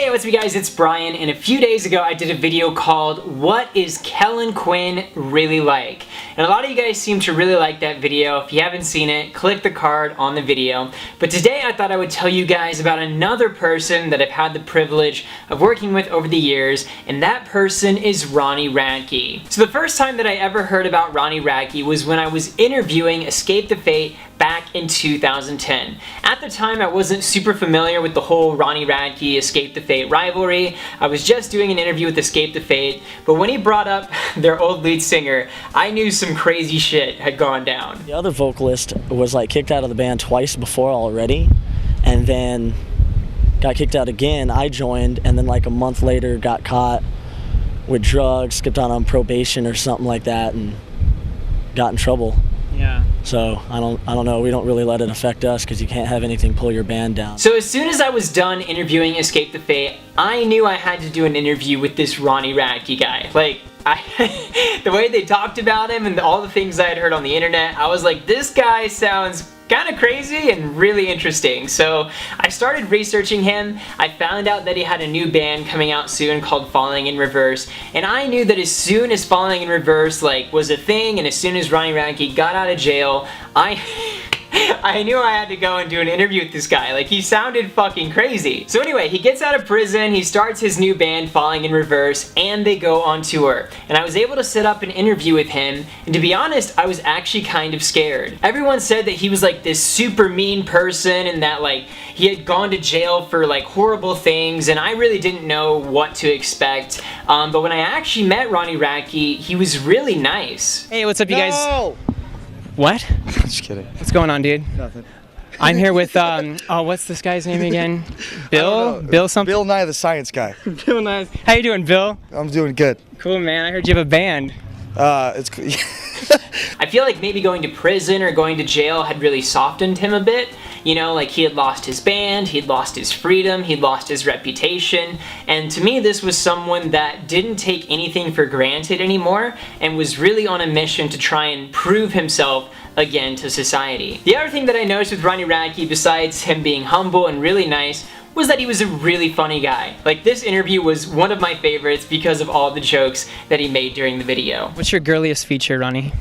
Hey, what's up you guys, it's Brian, and a few days ago I did a video called What is Kellin Quinn Really Like? And a lot of you guys seem to really like that video. If you haven't seen it, click the card on the video. But today I thought I would tell you guys about another person that I've had the privilege of working with over the years, and that person is Ronnie Radke. So the first time that I ever heard about Ronnie Radke was when I was interviewing Escape the Fate back in 2010. At the time, I wasn't super familiar with the whole Ronnie Radke Escape the Fate rivalry. I was just doing an interview with Escape the Fate, but when he brought up their old lead singer, I knew some crazy shit had gone down. The other vocalist was like kicked out of the band twice before already, and then got kicked out again. I joined, and then like a month later got caught with drugs, skipped out on probation or something like that, and got in trouble. Yeah. So I don't know, we don't really let it affect us because you can't have anything pull your band down. So as soon as I was done interviewing Escape the Fate, I knew I had to do an interview with this Ronnie Radke guy. Like, the way they talked about him and all the things I had heard on the internet, I was like, this guy sounds kind of crazy and really interesting. So I started researching him. I found out that he had a new band coming out soon called Falling in Reverse, and I knew that as soon as Falling in Reverse was a thing, and as soon as Ronnie Radke got out of jail, I knew I had to go and do an interview with this guy. Like, he sounded fucking crazy. So anyway, he gets out of prison, he starts his new band, Falling in Reverse, and they go on tour. And I was able to set up an interview with him, and to be honest, I was actually kind of scared. Everyone said that he was like this super mean person, and that like he had gone to jail for like horrible things, and I really didn't know what to expect. But when I actually met Ronnie Radke, he was really nice. Hey, what's up, you guys? What? Just kidding. What's going on, dude? Nothing. I'm here with, oh, what's this guy's name again? Bill? Bill something? Bill Nye the Science Guy. Bill Nye. How you doing, Bill? I'm doing good. Cool, man. I heard you have a band. It's I feel like maybe going to prison or going to jail had really softened him a bit. You know, like he had lost his band, he'd lost his freedom, he'd lost his reputation, and to me this was someone that didn't take anything for granted anymore and was really on a mission to try and prove himself again to society. The other thing that I noticed with Ronnie Radke, besides him being humble and really nice, was that he was a really funny guy. Like, this interview was one of my favorites because of all the jokes that he made during the video. What's your girliest feature, Ronnie?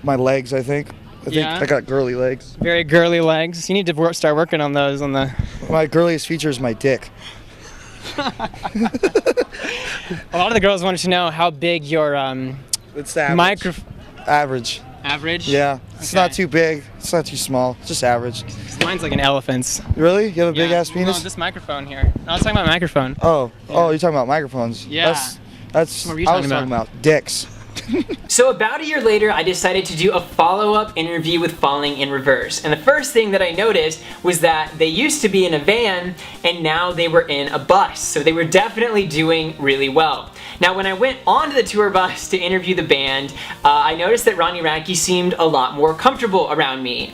my legs, I think. I think Yeah? I got girly legs. Very girly legs. You need to start working on those on the... My girliest feature is my dick. A lot of the girls wanted to know how big your It's the average. Average? Yeah. It's not too big. It's not too small. It's just average. Mine's like an elephant's. Really? You have a big ass No, penis? this microphone here. No, I was talking about microphone. Oh, you're talking about microphones. Yeah. That's What were you I was talking talking about dicks. So about a year later, I decided to do a follow-up interview with Falling in Reverse. And the first thing that I noticed was that they used to be in a van, and now they were in a bus. So they were definitely doing really well. Now, when I went onto the tour bus to interview the band, I noticed that Ronnie Radke seemed a lot more comfortable around me.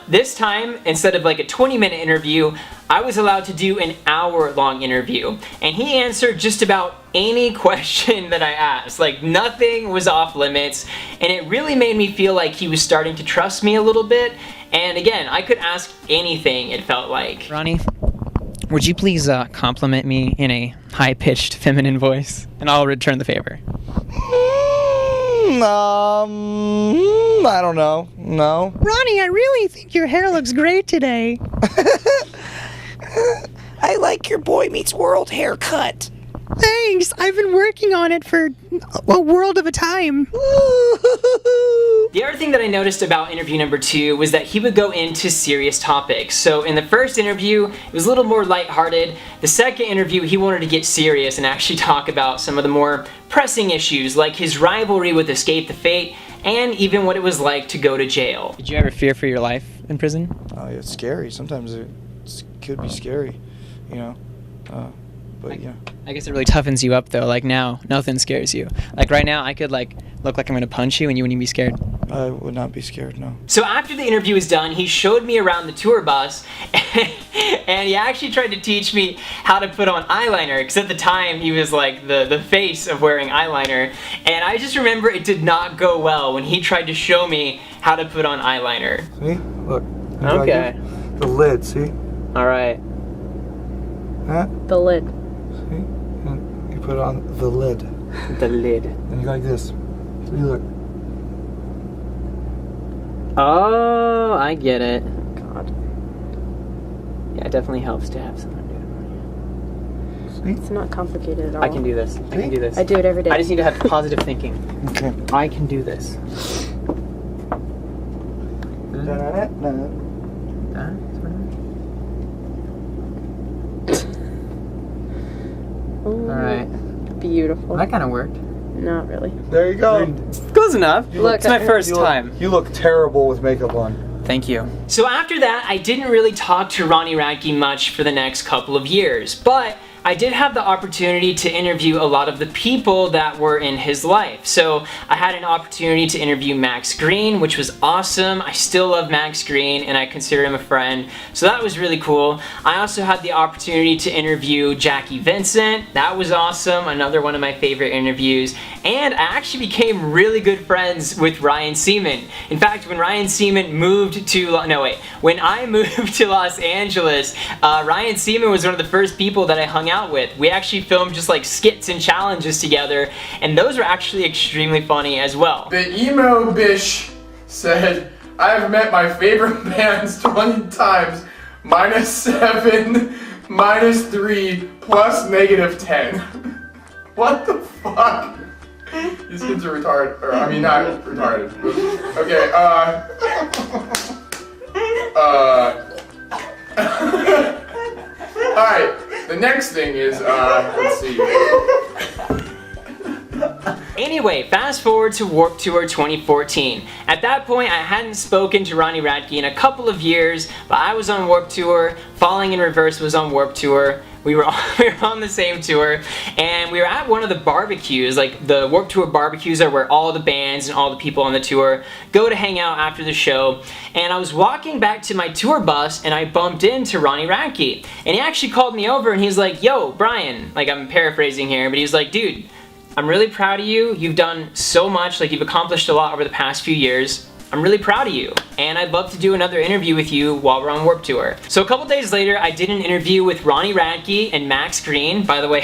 This time, instead of like a 20-minute interview, I was allowed to do an hour-long interview, and he answered just about any question that I asked. Like, nothing was off limits, and it really made me feel like he was starting to trust me a little bit. And again, I could ask anything, it felt like. Ronnie, would you please compliment me in a high-pitched feminine voice, and I'll return the favor. I don't know. No. Ronnie, I really think your hair looks great today. I like your Boy Meets World haircut. Thanks, I've been working on it for a world of a time. The other thing that I noticed about interview number 2 was that he would go into serious topics. So in the first interview, it was a little more lighthearted. The second interview, he wanted to get serious and actually talk about some of the more pressing issues, like his rivalry with Escape the Fate, and even what it was like to go to jail. Did you ever fear for your life in prison? It's scary. Sometimes it could be scary, you know. But yeah. I guess it really toughens you up, though. Like, now, nothing scares you. Like, right now, I could, like, look like I'm gonna punch you and you wouldn't even be scared. I would not be scared, no. So after the interview was done, he showed me around the tour bus, and he actually tried to teach me how to put on eyeliner, because at the time he was like the face of wearing eyeliner, and I just remember it did not go well when he tried to show me how to put on eyeliner. See? Look. Okay. The lid, see? Alright. Huh? The lid. See? And you put it on the lid. The lid. And you go like this. So you look. Oh, I get it. God. Yeah, it definitely helps to have someone do It's not complicated at all. it. I can do this. I can do this. I do it every day. I just need to have positive thinking. Okay. I can do this. Ooh, Alright. Beautiful. That kind of worked. Not really. There you go. Close enough. Look, It's my first time. You look terrible with makeup on. Thank you. So after that, I didn't really talk to Ronnie Radke much for the next couple of years, but I did have the opportunity to interview a lot of the people that were in his life. So I had an opportunity to interview Max Green, which was awesome. I still love Max Green and I consider him a friend. So that was really cool. I also had the opportunity to interview Jackie Vincent. That was awesome. Another one of my favorite interviews. And I actually became really good friends with Ryan Seaman. In fact, when Ryan Seaman moved to, when I moved to Los Angeles, Ryan Seaman was one of the first people that I hung out with. We actually filmed just like skits and challenges together, and those were actually extremely funny as well. The emo bish said, I have met my favorite bands 20 times, -7, -3, plus -10. What the fuck? These kids are retarded, or I mean not retarded. Okay, alright, the next thing is, let's see. Anyway, fast forward to Warped Tour 2014. At that point, I hadn't spoken to Ronnie Radke in a couple of years, but I was on Warped Tour, Falling in Reverse was on Warped Tour, we were on the same tour, and we were at one of the barbecues. Like, the Warped Tour barbecues are where all the bands and all the people on the tour go to hang out after the show, and I was walking back to my tour bus, and I bumped into Ronnie Radke, and he actually called me over, and he's like, yo, Brian, like, I'm paraphrasing here, but he's like, dude, I'm really proud of you. You've done so much, like you've accomplished a lot over the past few years. I'm really proud of you, and I'd love to do another interview with you while we're on Warped Tour. So a couple days later, I did an interview with Ronnie Radke and Max Green. By the way,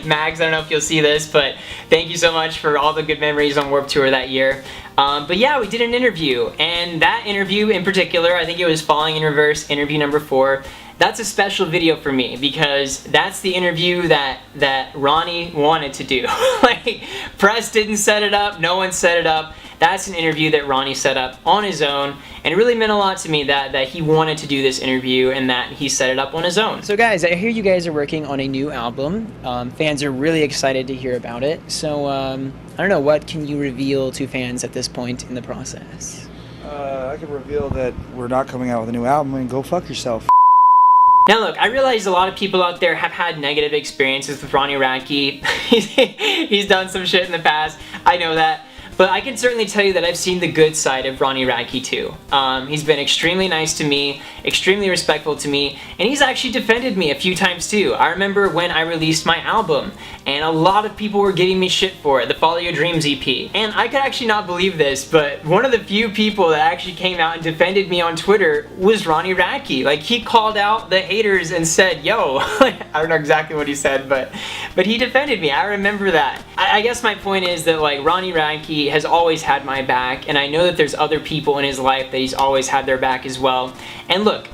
Max, I don't know if you'll see this, but thank you so much for all the good memories on Warped Tour that year. But yeah, we did an interview, and that interview in particular, I think it was Falling in Reverse, interview number 4, that's a special video for me because that's the interview that Ronnie wanted to do. Like, press didn't set it up, no one set it up. That's an interview that Ronnie set up on his own, and it really meant a lot to me that he wanted to do this interview and that he set it up on his own. So guys, I hear you guys are working on a new album. Fans are really excited to hear about it. So I don't know, what can you reveal to fans at this point in the process? I can reveal that we're not coming out with a new album, and go fuck yourself. Now look, I realize a lot of people out there have had negative experiences with Ronnie Radke. He's done some shit in the past, I know that. But I can certainly tell you that I've seen the good side of Ronnie Radke too. He's been extremely nice to me, extremely respectful to me, and he's actually defended me a few times too. I remember when I released my album, and a lot of people were giving me shit for it, the Follow Your Dreams EP. And I could actually not believe this, but one of the few people that actually came out and defended me on Twitter was Ronnie Radke. Like, he called out the haters and said, yo, I don't know exactly what he said, but he defended me. I remember that. I guess my point is that, like, Ronnie Radke has always had my back, and I know that there's other people in his life that he's always had their back as well. And look,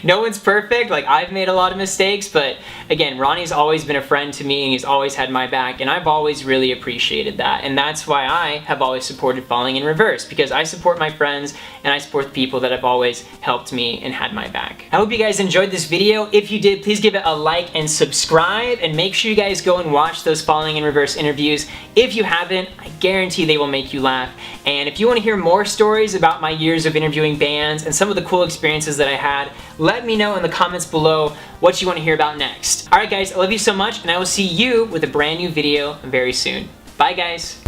no one's perfect, like I've made a lot of mistakes, but again, Ronnie's always been a friend to me and he's always had my back, and I've always really appreciated that, and that's why I have always supported Falling in Reverse, because I support my friends and I support the people that have always helped me and had my back. I hope you guys enjoyed this video. If you did, please give it a like and subscribe, and make sure you guys go and watch those Falling in Reverse interviews. If you haven't, I guarantee they will make you laugh. And if you want to hear more stories about my years of interviewing bands and some of the cool experiences that I had, let me know in the comments below what you want to hear about next. Alright guys, I love you so much, and I will see you with a brand new video very soon. Bye guys!